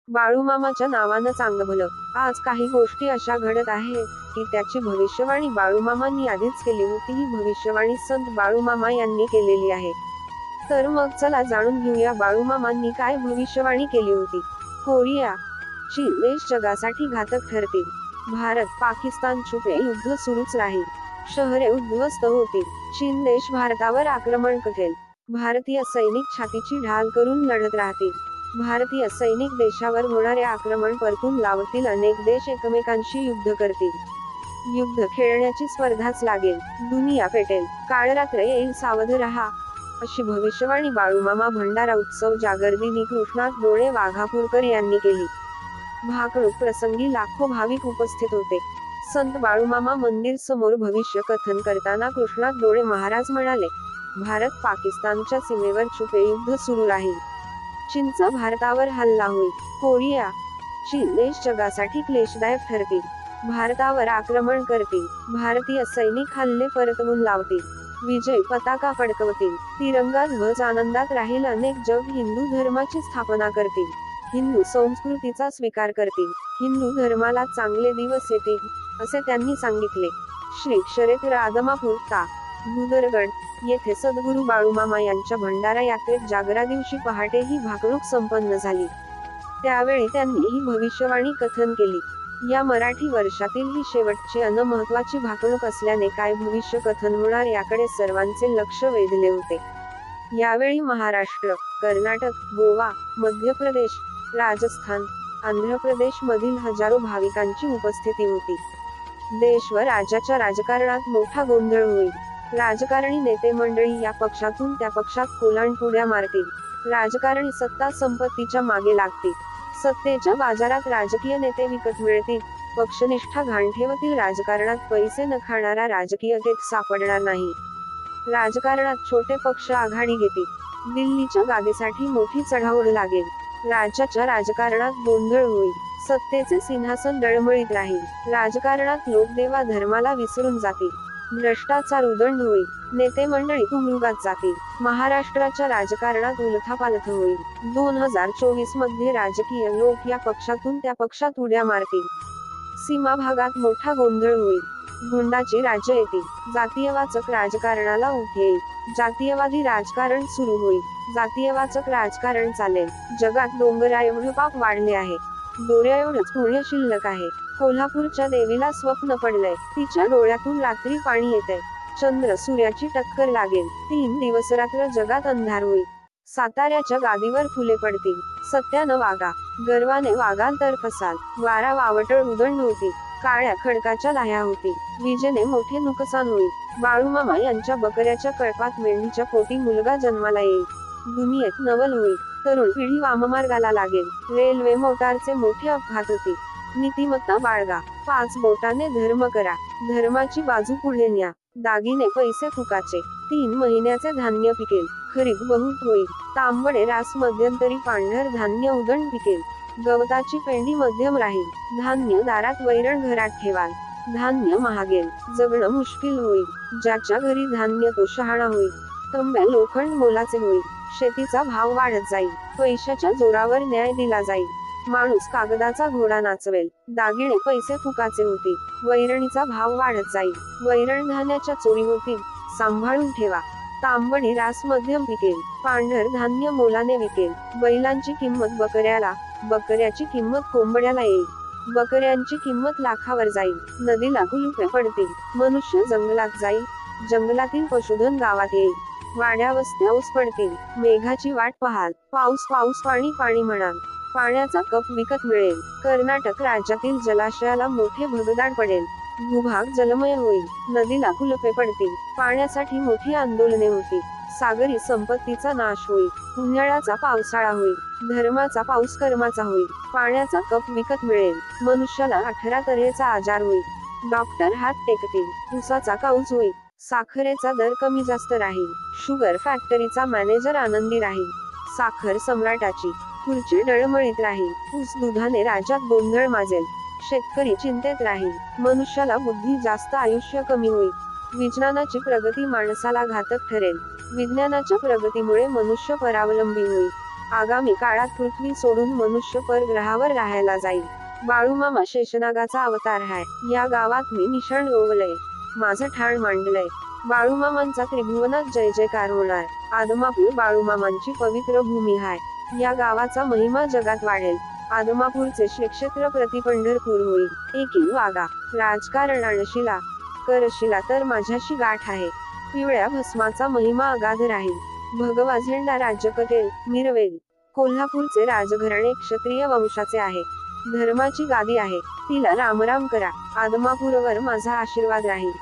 बाळूमामाच्या नावानं चांगलं भलं. आज काही गोष्टी अशा घडत आहेत की त्याची भविष्यवाणी बाळूमामांनी आधीच केली होती. ही भविष्यवाणी संत बाळूमामा यांनी केलेली आहे. तर मग चला जाणून घेऊया बाळूमामांनी काय भविष्यवाणी केली होती. कोरिया चीन देश जगासाठी घातक ठरतील. भारत पाकिस्तान छुपे युद्ध सुरूच राहील. शहरे उद्ध्वस्त होतील. चीन देश भारतावर आक्रमण करेल. भारतीय सैनिक छातीची ढाल करून लढत राहतील. भारतीय सैनिक देशावर होणारे आक्रमण परतून लावतील. अनेक देश एकमेकांशी युद्ध करतील. युद्ध खेळण्याची स्पर्धाच लागेल. दुनिया पेटेल. काळरात्र येईल, सावध रहा, अशी भविष्यवाणी बाळूमामा भंडारा उत्सव जागरदिनी कृष्णात डोळे वाघापूरकर यांनी केली. भाकणूक प्रसंगी लाखो भाविक उपस्थित होते. संत बाळूमामा मंदिर समोर भविष्य कथन करताना कृष्णात डोळे महाराज म्हणाले, भारत पाकिस्तानच्या सीमेवर छुपे युद्ध सुरू राहील. चीनचा भारतावर हल्ला होईल. कोरिया चीन देश जगासाठी क्लेशदायक ठरतील. भारतावर आक्रमण करतील. भारतीय सैनिक हल्ले परतवून लावतील. विजय पताका फडकवतील. तिरंगा ध्वज आनंदात राहील. अनेक जग हिंदू धर्माची स्थापना करतील. हिंदू संस्कृतीचा स्वीकार करतील. हिंदू धर्माला चांगले दिवस येतील, असे त्यांनी सांगितले. श्री क्षेत्र आदमापूर ता. भुदरगड येथे सद्गुरू बाळूमामा यांच्या भंडारा यात्रेत जागरा दिवशी पहाटे ही भाकणूक संपन्न झाली. त्यावेळी त्यांनी ही भविष्यवाणी कथन केली. या मराठी वर्षातील ही शेवटची अन महत्वाची भाकणूक असल्याने काय भविष्य कथन होणार याकडे सर्वांचे लक्ष वेधले होते. यावेळी महाराष्ट्र, कर्नाटक, गोवा, मध्य प्रदेश, राजस्थान, आंध्र प्रदेश मधील हजारो भाविकांची उपस्थिती होती. देश व राज्याच्या राजकारणात मोठा गोंधळ होईल. राजकारणी नेते मंडळी या पक्षातून त्या पक्षात कोलांटुड्या मारतील. राजकारणी सत्ता संपत्तीच्या मागे लागतील. सत्तेच्या बाजारात राजकीय नेते विकत मिळतील. पक्षनिष्ठा घाण ठेवतील. राजकारणात पैसे न खाणारा राजकीयतेत सापडणार नाही. राजकारणात छोटे पक्ष आघाडी घेतील. दिल्लीच्या गादीसाठी मोठी चढाओढ लागेल. राज्याच्या राजकारणात गोंधळ होईल. सत्तेचे सिंहासन डळमळीत राहील. राजकारणात लोक देवा धर्माला विसरून जातील. भ्रष्टाचार उदंड होईल. नेते मंडळी तुरुंगात जातील. महाराष्ट्राच्या राजकारणात उलथापालथ होईल. 2024 मध्ये राजकीय लोक या पक्षातून त्या पक्षात उड्या मारतील. सीमा भागात मोठा गोंधळ होईल. गुंडाची राज्य येतील. जातीयवाचक राजकारणाला ऊत येईल. जातीयवादी राजकारण सुरू होईल. जातीयवाचक राजकारण चालेल. जगात डोंगरा एवढं पाप वाढले आहे. दोऱ्या एवढंच पुण्य शिल्लक आहे. कोल्हापूरच्या देवीला स्वप्न पडलंय. तिच्या डोळ्यातून रात्री पाणी येतंय. चंद्र सूर्याची टक्कर लागेल. 3 दिवस रात्र जगात अंधार होईल. साताऱ्याच्या गादीवर फुले पडतील. सत्यानं वागा. गर्वाने वागाल तर फसाल. वारा वावटळ उदंड होतील. काळ्या खडकाच्या लाह्या होतील. विजेने मोठे नुकसान होईल. बाळूमामा यांच्या बकऱ्याच्या कळपात मेंढीच्या पोटी मुलगा जन्माला येईल. दुनियेत नवल होईल. तरुण पिढी वाममार्गाला लागेल. रेल्वे मोटारचे मोठे अपघात होतील. नीतिमत्ता बाळगा. 5 बोटाने धर्म करा. धर्माची बाजू पुढे न्या. दागिने पैसे फुकाचे. 3 महिन्याचे धान्य पिकेल. खरीप बहुत होईल. तांबडे रास मध्यंतरी पांढर धान्य उदंड पिकेल. गवताची पेंडी मध्यम राहील. धान्य दारात वैरण घरात ठेवाल. धान्य महागेल. जगणं मुश्किल होईल. ज्याच्या घरी धान्य तो शहाणा होईल. तांब्या लोखंड मोलाचे होईल. शेतीचा भाव वाढत जाईल. पैशाच्या जोरावर न्याय दिला जाईल. माणूस कागदाचा घोडा नाचवेल. दागिने पैसे फुकाचे होतील. वैरणीचा भाव वाढत जाईल. वैरण धान्याच्या चोरी होतील. सांभाळून ठेवा. तांबडी रास मध्यम पिकेल. पांढर धान्य मोलाने विकेल. बैलांची किंमत बकऱ्याला. बकऱ्याची किंमत कोंबड्याला येईल. बकऱ्यांची किंमत लाखावर जाईल. नदीला कुलुपे पडतील. मनुष्य जंगलात जाईल. जंगलातील पशुधन गावात येईल. वाड्या वस्त्या ओस पडतील. मेघाची वाट पाहाल. पाऊस पाऊस पाणी पाणी म्हणाल. पाण्याचा कप विकत मिळेल. कर्नाटक राज्यातील जलाशयाला मोठे भगदाड पडेल. भूभाग जलमय होईल. नदीला कुलपे पडतील. पाण्यासाठी मोठी आंदोलने होतील. सागरी संपत्तीचा नाश होईल. उन्हाळ्याचा पावसाळा होईल. धर्माचा पाऊस कर्माचा होईल. पाण्याचा कप विकत मिळेल. मनुष्याला 18 तऱ्हेचा आजार होईल. डॉक्टर हात टेकतील. ऊसाचा काऊज होईल. साखरेचा दर कमी जास्त राहील. शुगर फॅक्टरीचा मॅनेजर आनंदी राहील. साखर सम्राटाची खुर्ची डळमळीत राहील. ऊस दुधाने राज्यात गोंधळ माजेल. शेतकरी चिंतेत राहील. मनुष्याला बुद्धी जास्त, आयुष्य कमी होईल. विज्ञानाची प्रगती माणसाला घातक ठरेल. विज्ञानाच्या प्रगतीमुळे मनुष्य परावलंबी होईल. आगामी काळात पृथ्वी सोडून मनुष्य परग्रहावर राहायला जाईल. बाळूमामा शेषनागाचा अवतार हाय. या गावात मी निशाण रोवलंय, माझं ठाण मांडलंय. बाळूमामांचा त्रिभुवनात जय जयकार होणार. आदमापूर बाळूमामांची पवित्र भूमी हाय. या गावाचा महिमा जगात वाढेल. आदमापूरचे श्री क्षेत्र प्रति पंढरपूर होईल. एकी वागा राजकारण आणशिला करशिला तर माझ्याशी गाठ आहे. पिवळ्या भस्माचा महिमा अगाध राहील. भगवा झेंडा राज्य करेल, मिरवेल. कोल्हापूरचे राजघराणे क्षत्रिय वंशाचे आहे. धर्माची गादी आहे, तिला रामराम करा. आदमापूरवर माझा आशीर्वाद राहील.